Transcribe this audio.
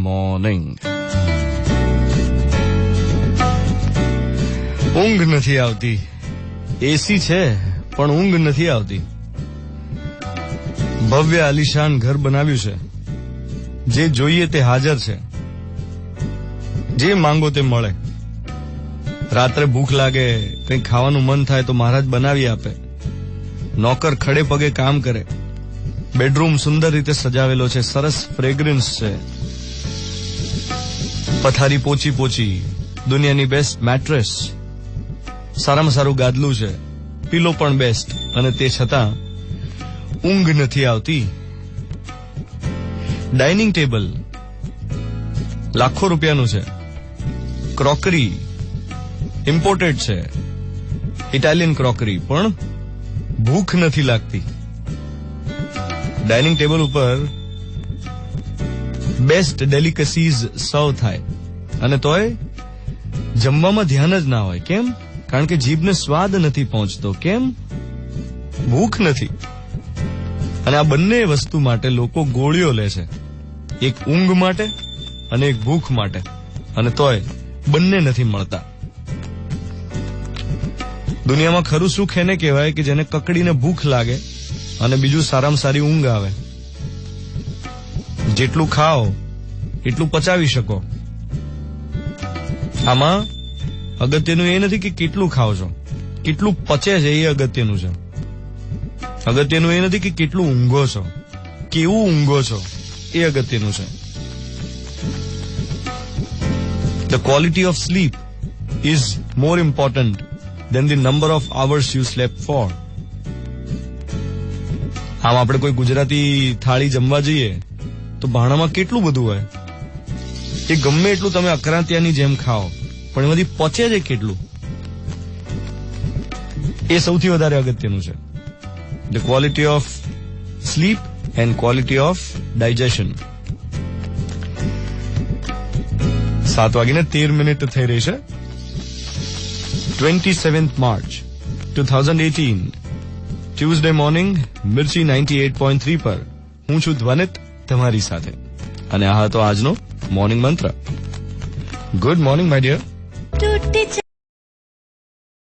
Morning. ઊંઘ નથી આવતી. એસી છે પણ ઊંઘ નથી આવતી. ભવ્ય આલિશાન ઘર બનાવ્યું છે. જે જોઈએ તે હાજર છે. જે માંગો તે મળે. રાત્રે ભૂખ લાગે, કંઈ ખાવાનું મન થાય તો મહારાજ બનાવી આપે. નોકર ખડે પગે કામ કરે. બેડરૂમ સુંદર રીતે સજાવેલો છે. સરસ ફ્રેગ્રન્સ છે. પથારી પોચી પોચી. દુનિયાની બેસ્ટ મેટ્રેસ. સારામાં સારું ગાદલું છે. પીલો પણ બેસ્ટ. અને તે છતાં ઊંઘ નથી આવતી. ડાઇનિંગ ટેબલ લાખો રૂપિયાનું છે. ક્રોકરી ઇમ્પોર્ટેડ છે. Italian crockery. પણ ભૂખ નથી લાગતી. ડાઇનિંગ ટેબલ ઉપર બેસ્ટ ડેલિકસીઝ સર્વ થાય અને તોય જમવામાં ધ્યાન જ ના હોય. કેમ? કારણ કે જીભને સ્વાદ નથી પહોંચતો. કેમ? ભૂખ નથી. અને આ બંને વસ્તુ માટે લોકો ગોળીઓ લે છે. એક ઊંઘ માટે અને એક ભૂખ માટે. અને તોય બંને નથી મળતા. દુનિયામાં ખરું સુખ એને કહેવાય કે જેને કકડીને ભૂખ લાગે અને બીજું સારામાં સારી ઊંઘ આવે. જેટલું ખાઓ એટલું પચાવી શકો. આમાં અગત્યનું એ નથી કે કેટલું ખાઓ છો, કેટલું પચે છે એ અગત્યનું છે. અગત્યનું એ નથી કે કેટલું ઊંઘો છો, કેવું ઊંઘો છો એ અગત્યનું છે. The quality of sleep is more important than the number of hours you slept for. આમ આપણે કોઈ ગુજરાતી થાળી જમવા જઈએ તો ભાણામાં કેટલું બધું હોય. એ ગમે એટલું તમે અકરાંતિયાની જેમ ખાઓ પણ એમાંથી પચે છે કેટલું, એ સૌથી વધારે અગત્યનું છે. The quality of sleep and quality of digestion. 7:13 થઈ રહી છે. 27th March 2018 ટ્યુઝડે મોર્નિંગ મિર્ચી 98.3 પર હું છું ધ્વનિત તમારી સાથે. અને આ હતો આજનો મોર્નિંગ મંત્ર. Good morning my dear.